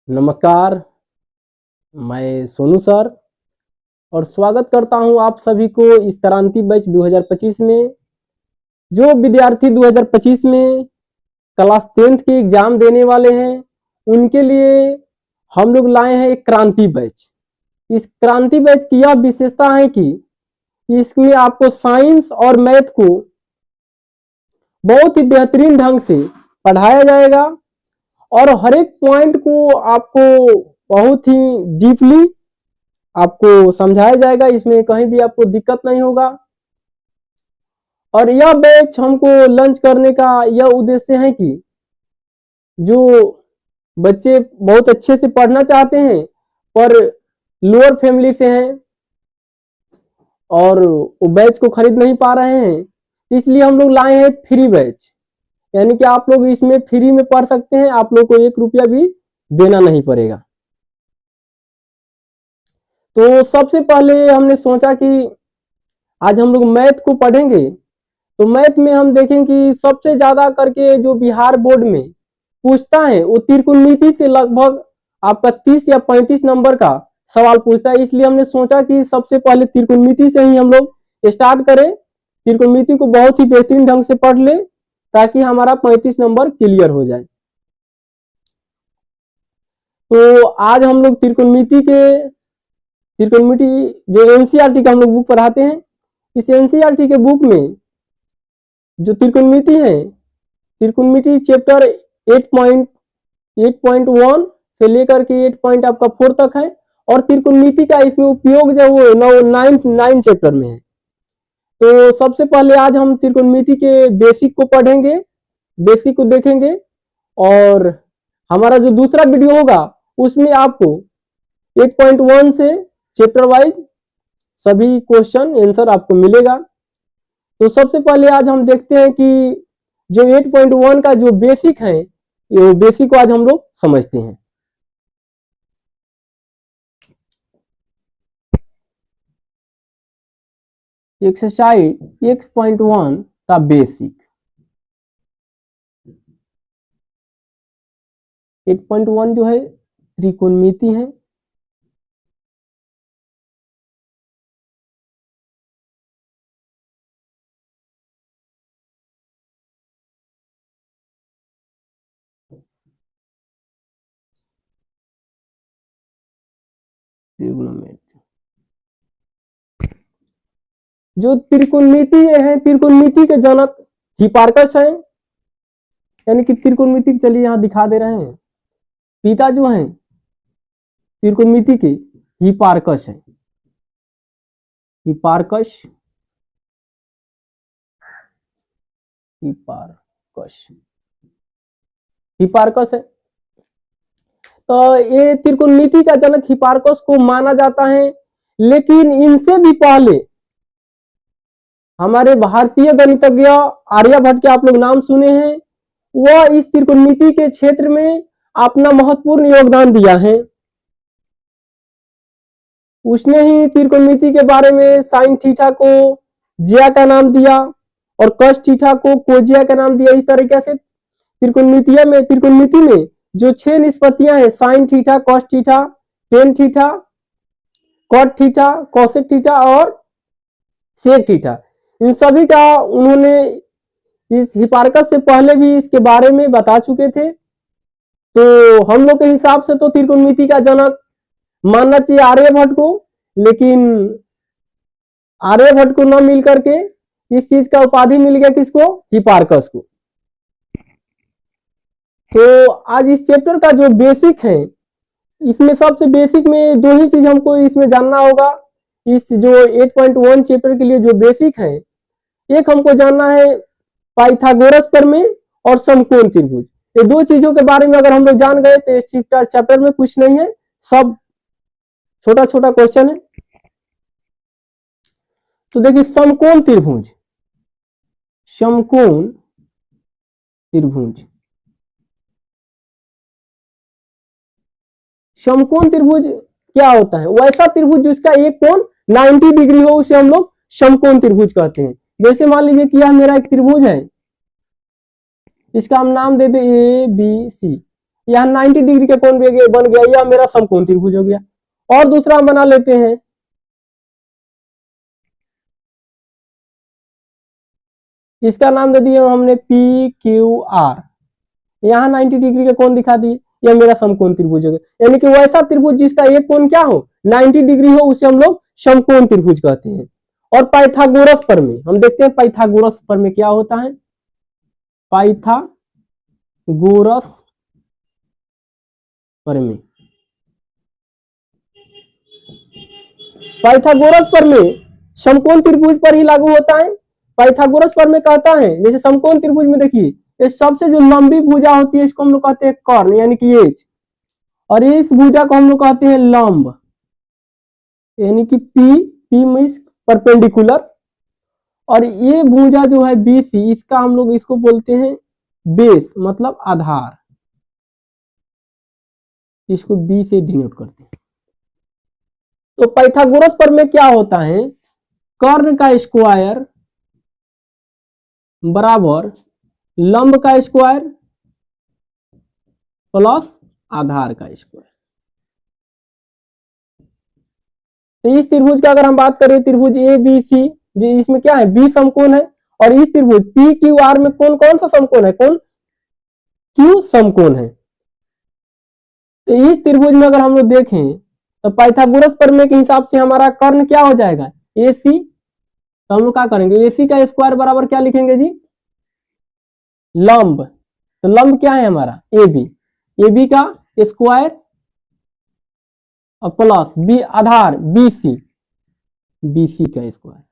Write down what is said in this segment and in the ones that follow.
नमस्कार, मैं सोनू सर और स्वागत करता हूं आप सभी को इस क्रांति बैच 2025 में। जो विद्यार्थी 2025 में क्लास 10th के एग्जाम देने वाले हैं, उनके लिए हम लोग लाए हैं एक क्रांति बैच। इस क्रांति बैच की यह विशेषता है कि इसमें आपको साइंस और मैथ को बहुत ही बेहतरीन ढंग से पढ़ाया जाएगा और हर एक पॉइंट को आपको बहुत ही डीपली आपको समझाया जाएगा। इसमें कहीं भी आपको दिक्कत नहीं होगा। और यह बैच हमको लॉन्च करने का यह उद्देश्य है कि जो बच्चे बहुत अच्छे से पढ़ना चाहते हैं पर लोअर फैमिली से हैं और वो बैच को खरीद नहीं पा रहे हैं, इसलिए हम लोग लाए हैं फ्री बैच। यानी कि आप लोग इसमें फ्री में पढ़ सकते हैं, आप लोग को 1 रुपया भी देना नहीं पड़ेगा। तो सबसे पहले हमने सोचा कि आज हम लोग मैथ को पढ़ेंगे। तो मैथ में हम देखें कि सबसे ज्यादा करके जो बिहार बोर्ड में पूछता है वो त्रिकोणमिति से लगभग आपका 30 या 35 नंबर का सवाल पूछता है। इसलिए हमने सोचा कि सबसे पहले त्रिकोणमिति से ही हम लोग स्टार्ट करें। त्रिकोणमिति को बहुत ही बेहतरीन ढंग से पढ़ ले ताकि हमारा 35 नंबर क्लियर हो जाए। तो आज हम लोग त्रिकोणमिति जो एनसीईआरटी का हम लोग बुक पढ़ाते हैं, इस एनसीईआरटी के बुक में जो त्रिकोणमिति है, त्रिकोणमिति चैप्टर 8.1 से लेकर के 8.4 तक है और त्रिकोणमिति का इसमें उपयोग जो वो 9 चैप्टर में है। तो सबसे पहले आज हम त्रिकोणमिति के बेसिक को पढ़ेंगे, बेसिक को देखेंगे और हमारा जो दूसरा वीडियो होगा उसमें आपको 8.1 से चैप्टर वाइज सभी क्वेश्चन आंसर आपको मिलेगा। तो सबसे पहले आज हम देखते हैं कि जो 8.1 का जो बेसिक है, ये बेसिक को आज हम लोग समझते हैं। एक्सरसाइज 8.1 का बेसिक। 8.1 जो है त्रिकोणमिति है। जो त्रिकोणमिति है, त्रिकोणमिति के जनक हिपार्कस है। यानी कि त्रिकोणमिति चलिए यहां दिखा दे रहे हैं। पिता जो हैं त्रिकोणमिति के हिपार्कस है। हिपार्कस है। तो ये त्रिकोणमिति का जनक हिपार्कस को माना जाता है। लेकिन इनसे भी पहले हमारे भारतीय गणितज्ञ आर्यभट्ट के आप लोग नाम सुने हैं। वह इस त्रिकोणमिति के क्षेत्र में अपना महत्वपूर्ण योगदान दिया है। उसने ही त्रिकोणमिति के बारे में साइन थीटा को जिया का नाम दिया और कस थीटा को कोजिया का नाम दिया। इस तरीके से त्रिकोणमिति में जो 6 निष्पत्तियां हैं, sine theta, cos theta, tan theta, cot theta, cosec theta और सेक थीटा, इन सभी का उन्होंने इस हिपार्कस से पहले भी इसके बारे में बता चुके थे। तो हम लोग के हिसाब से तो त्रिकोणमिति का जनक मानना चाहिए आर्यभट्ट को, लेकिन आर्यभट्ट को न मिल करके इस चीज का उपाधि मिल गया किसको? हिपार्कस को। तो आज इस चैप्टर का जो बेसिक है, इसमें सबसे बेसिक में 2 ही चीज हमको इसमें जानना होगा। इस जो 8.1 चैप्टर के लिए जो बेसिक है, एक हमको जानना है पाइथागोरस प्रमेय और समकोण त्रिभुज। ये 2 चीजों के बारे में अगर हम लोग जान गए तो इस चैप्टर में कुछ नहीं है, सब छोटा छोटा क्वेश्चन है। तो देखिए समकोण त्रिभुज, समकोण त्रिभुज, समकोण त्रिभुज क्या होता है? वैसा त्रिभुज जिसका एक कोण 90 डिग्री हो उसे हम लोग समकोण त्रिभुज कहते हैं। जैसे मान लीजिए कि यह मेरा एक त्रिभुज है, इसका हम नाम दे दे ए बी सी। यहाँ 90 डिग्री का कोण बन गया, यह मेरा समकोण त्रिभुज हो गया। और दूसरा हम बना लेते हैं, इसका नाम दे दिया हमने पी क्यू आर, यहाँ 90 डिग्री का कोण दिखा दिए, यह मेरा समकोण त्रिभुज हो गया। यानी कि वैसा त्रिभुज जिसका एक कोण क्या हो 90 डिग्री हो, उसे हम लोग समकोण त्रिभुज कहते हैं। और पाइथागोरस प्रमेय हम देखते हैं, पाइथागोरस प्रमेय क्या होता है। पाइथागोरस प्रमेय, पाइथागोरस प्रमेय समकोण त्रिभुज पर ही लागू होता है। पाइथागोरस प्रमेय कहता है जैसे समकोण त्रिभुज में देखिए, ये सबसे जो लंबी भुजा होती है इसको हम लोग कहते हैं कर्ण यानी कि एज, और इस भुजा को हम लोग कहते हैं लंब यानी कि पी मींस परपेंडिकुलर, और ये भुजा जो है बीसी, इसका हम लोग इसको बोलते हैं बेस मतलब आधार, इसको बी से डिनोट करते हैं। तो पाइथागोरस प्रमेय क्या होता है, कर्ण का स्क्वायर बराबर लंब का स्क्वायर प्लस आधार का स्क्वायर। तो इस त्रिभुज का अगर हम बात करें, त्रिभुज ए बी सी, जो इसमें क्या है बी समकोण है, और इस त्रिभुज पी क्यू आर में कौन कौन सा समकोण है, कौन क्यू समकोण है। तो इस त्रिभुज में अगर हम लोग देखें तो पाइथागोरस प्रमेय के हिसाब से हमारा कर्ण क्या हो जाएगा ए सी, तो हम लोग क्या करेंगे ए सी का स्क्वायर बराबर क्या लिखेंगे जी लंब, तो लंब क्या है हमारा ए बी का स्क्वायर और प्लस बी आधार बी सी का स्क्वायर।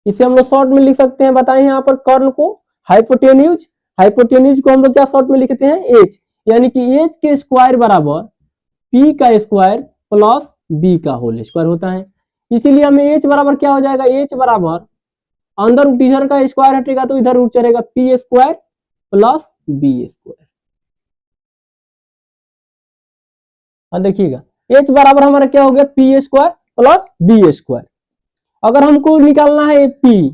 इसे हम लोग शॉर्ट में लिख सकते हैं, बताएं यहाँ पर कर्ण को हाइपोटेन्यूज, हाइपोटेन्यूज को हम लोग क्या शॉर्ट में लिखते हैं एच, यानी कि एच के स्क्वायर बराबर पी का स्क्वायर प्लस बी का होल स्क्वायर होता है। इसीलिए हमें एच बराबर क्या हो जाएगा, एच बराबर अंदर रूट इधर का स्क्वायर हटेगा तो इधर रूट चलेगा P square plus B square. और देखिएगा एच बराबर हमारा क्या हो गया P square plus B square. अगर हमको निकालना है पी,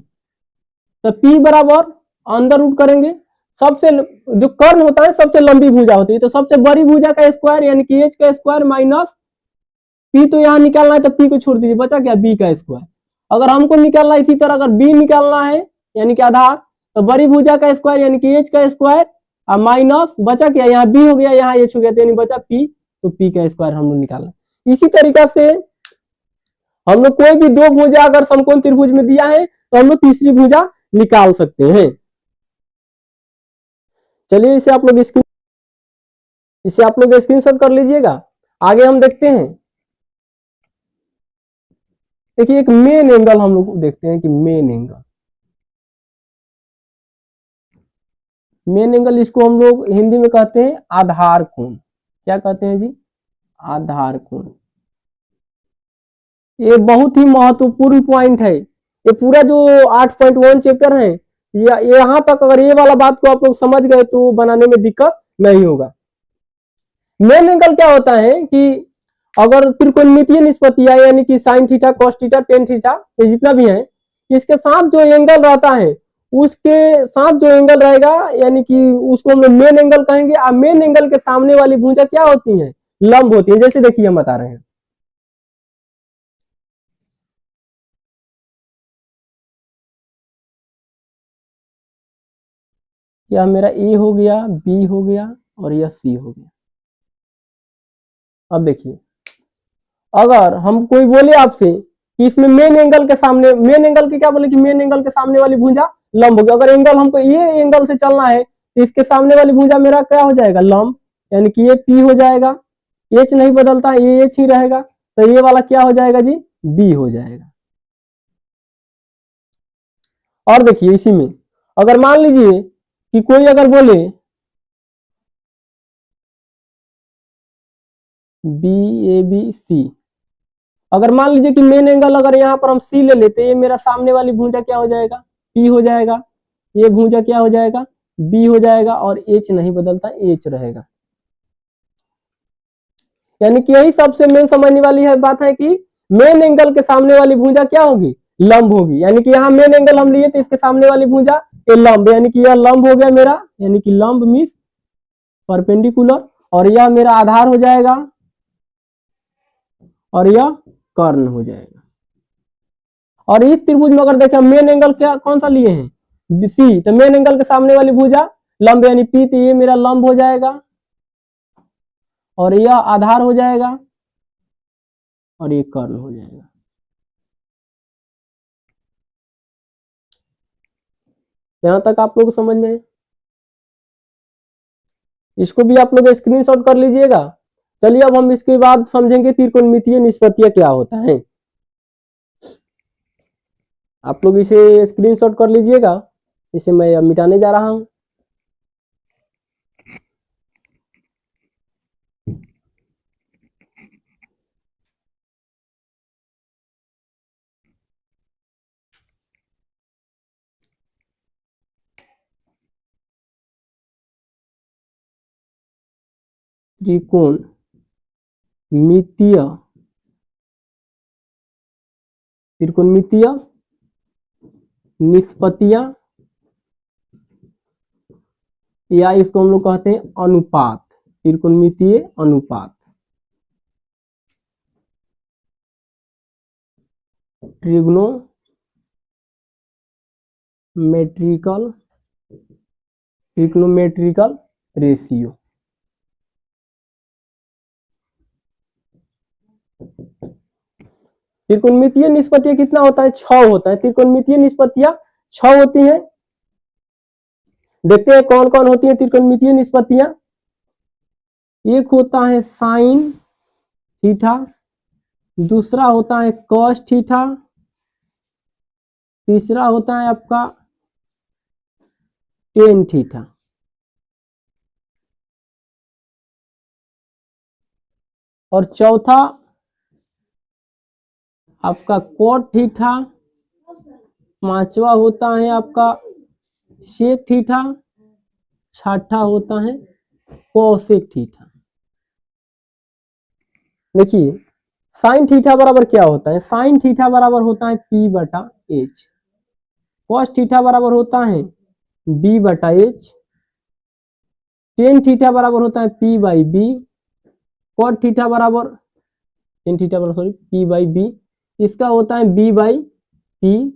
तो पी बराबर अंदर रूट करेंगे, सबसे जो कर्ण होता है सबसे लंबी भुजा होती है, तो सबसे बड़ी भुजा का स्क्वायर यानी कि एच का स्क्वायर माइनस पी, तो यहां निकालना है तो पी को छोड़ दीजिए, बचा क्या बी का स्क्वायर। अगर हमको निकालना है इसी तरह अगर बी निकालना है यानी कि आधार, तो बड़ी भुजा का स्क्वायर यानी कि एच का स्क्वायर और माइनस बचा क्या यहाँ बी हो गया यहाँ एच हो गया, तो यानी बचा पी, तो पी का स्क्वायर हम लोग निकालना। इसी तरीका से हम लोग कोई भी दो भुजा अगर समकोण त्रिभुज में दिया है तो हम लोग तीसरी भुजा निकाल सकते हैं। चलिए इसे आप लोग स्क्रीनशॉट कर लीजिएगा। आगे हम देखते हैं, देखिए एक मेन एंगल हम लोग देखते हैं कि मेन एंगल इसको हम लोग हिंदी में कहते हैं आधार कोण। क्या कहते हैं जी आधार कोण। ये बहुत ही महत्वपूर्ण पॉइंट है, ये पूरा जो 8.1 चैप्टर है यहाँ तक अगर ये वाला बात को आप लोग समझ गए तो बनाने में दिक्कत नहीं होगा। मेन एंगल क्या होता है कि अगर त्रिकोणमितीय निष्पत्तियां यानी कि sign theta cos theta tan theta ये जितना भी है, इसके साथ जो एंगल रहता है उसके साथ जो एंगल रहेगा यानी कि उसको हम लोग मेन एंगल कहेंगे। और मेन एंगल के सामने वाली भुजा क्या होती है लंब होती है। जैसे देखिए हम बता रहे हैं, यह मेरा ए हो गया, बी हो गया और यह सी हो गया। अब देखिए अगर हम कोई बोले आपसे कि इसमें मेन एंगल के सामने, मेन एंगल के क्या बोले कि मेन एंगल के सामने वाली भुजा लंब होगी। अगर एंगल हमको ये एंगल से चलना है तो इसके सामने वाली भुजा मेरा क्या हो जाएगा लंब, यानी कि ये पी हो जाएगा, एच नहीं बदलता ये एच ही रहेगा, तो ये वाला क्या हो जाएगा जी बी हो जाएगा। और देखिए इसी में अगर मान लीजिए कि कोई अगर बोले बी ए बी सी, अगर मान लीजिए कि मेन एंगल अगर यहाँ पर हम सी ले लेते, ये मेरा सामने वाली भुजा क्या हो जाएगा पी हो जाएगा, ये भुजा क्या हो जाएगा बी हो जाएगा, और एच नहीं बदलता एच रहेगा। यानी कि यही सबसे मेन समझने वाली है बात है कि मेन एंगल के सामने वाली भुजा क्या होगी लंब होगी। यानी कि यहाँ मेन एंगल हम लिए तो इसके सामने वाली भुजा ये लंब, यानी कि यह लंब हो गया मेरा, यानी कि लंब मीन्स परपेंडिकुलर, और यह मेरा आधार हो जाएगा और यह कर्ण हो जाएगा। और इस त्रिभुज में अगर देखें मेन एंगल क्या कौन सा लिए हैं, सी, तो मेन एंगल के सामने वाली भुजा लंब यानी पी, तो ये मेरा लंब हो जाएगा और यह आधार हो जाएगा और ये कर्ण हो जाएगा। यहां तक आप लोग समझ में, इसको भी आप लोग स्क्रीनशॉट कर लीजिएगा। चलिए अब हम इसके बाद समझेंगे त्रिकोणमितीय निष्पत्तियां क्या होता है। आप लोग इसे स्क्रीनशॉट कर लीजिएगा, इसे मैं अब मिटाने जा रहा हूं। त्रिकोणमितीय निष्पत्तियां, या इसको हम लोग कहते हैं अनुपात, त्रिकोणमितीय अनुपात, ट्रिग्नोमेट्रिकल रेशियो। त्रिकोणमितीय निष्पत्तियां कितना होता है, 6 होता है। त्रिकोणमितीय निष्पत्तियां 6 होती हैं। देखते हैं कौन कौन होती है त्रिकोणमितीय निष्पत्तियां। एक होता है साइन थीटा, दूसरा होता है कॉस थीटा, तीसरा होता है आपका टेन थीटा, और चौथा आपका कॉट थीटा, पांचवा होता है आपका सेक थीटा, छठा होता है कोसेक थीटा। देखिए साइन थीटा बराबर क्या होता है, साइन थीटा बराबर होता है P बटा H, कॉस थीटा बराबर होता है B बटा H, टेन थीटा बराबर होता है P by B, cot theta बराबर टेन थीटा बराबर सॉरी P बाई B, इसका होता है B बाई P,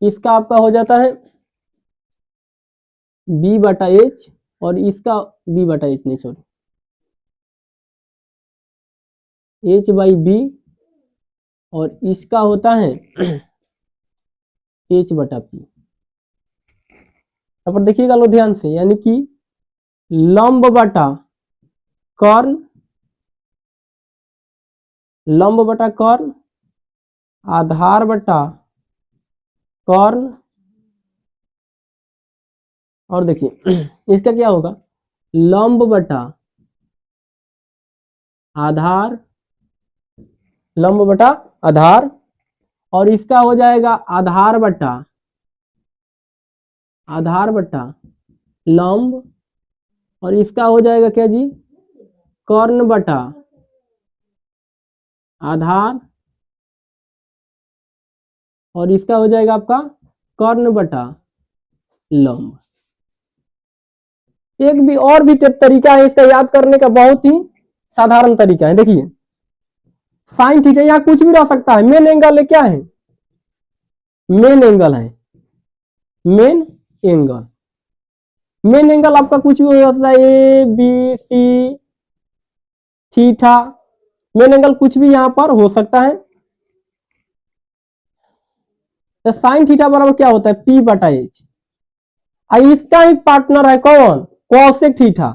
इसका आपका हो जाता है B बटा H, और इसका B बटा H नहीं सॉरी H बाई B, और इसका होता है H बटा P। यहाँ पर देखिएगा लो ध्यान से, यानी कि लंब बटा कर्ण, लंब बटा कर्ण, आधार बटा कर्ण, और देखिए इसका क्या होगा, लंब बटा आधार, लंब बटा आधार, और इसका हो जाएगा आधार बटा लंब, और इसका हो जाएगा क्या जी, कर्ण बटा आधार, और इसका हो जाएगा आपका कर्ण बटा लंब। एक भी और भी तरीका है इसका याद करने का, बहुत ही साधारण तरीका है। देखिए साइन थीटा यहां कुछ भी रह सकता है, मेन एंगल है, क्या है, मेन एंगल है, मेन एंगल, मेन एंगल आपका कुछ भी हो सकता है, A B C theta, main angle कुछ भी यहां पर हो सकता है। तो साइन थीटा बराबर क्या होता है, P बटा H, इसका ही पार्टनर है कौन, कॉसेक थीटा,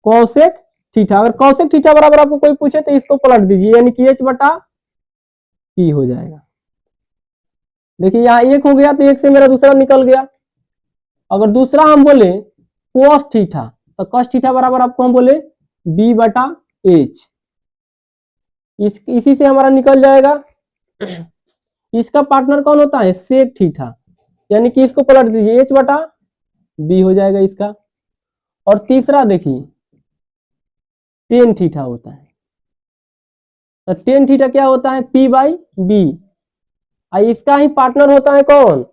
कॉसेक थीटा। अगर कॉसेक थीटा बराबर आपको कोई पूछे तो इसको पलट दीजिए, यानी कि H बटा P हो जाएगा। देखिए यहाँ एक हो गया तो एक से मेरा दूसरा निकल गया। अगर दूसरा हम बोले कॉस थीटा, तो कॉस थीटा बराबर आपको हम बोले B बटा H, इसी से हमारा निकल जाएगा। इसका पार्टनर कौन होता है, सेक थीटा, यानी कि इसको पलट दीजिए, H बटा B हो जाएगा इसका। और तीसरा देखिए टेन थीटा होता है, तो टेन थीटा क्या होता है, P बाई B, इसका ही पार्टनर होता है कौन,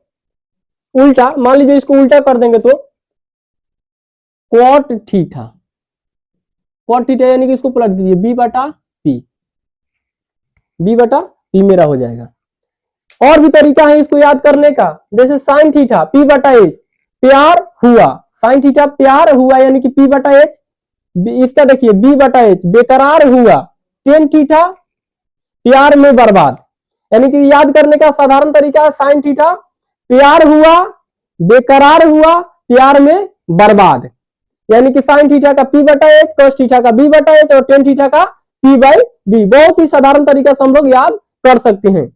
उल्टा, मान लीजिए इसको उल्टा कर देंगे तो कॉट थीटा, कॉट थीटा यानी कि इसको पलट दीजिए बी बटा पी, बी बटा पी मेरा हो जाएगा। और भी तरीका है इसको याद करने का, जैसे साइन थीटा पी बटा एच, प्यार हुआ, साइन थीटा प्यार हुआ यानी कि पी बटा एच, इसका देखिए बी बटा एच, बेकरार हुआ टेन थीटा, प्यार में बर्बाद, यानी कि याद करने का साधारण तरीका है साइन थीटा प्यार हुआ, बेकरार हुआ, प्यार में बर्बाद, यानी कि साइन थीटा का पी बटा एच, कॉस थीटा का बी बटा एच और टेन थीटा का पी बाई बी। बहुत ही साधारण तरीका से हम लोग याद कर सकते हैं।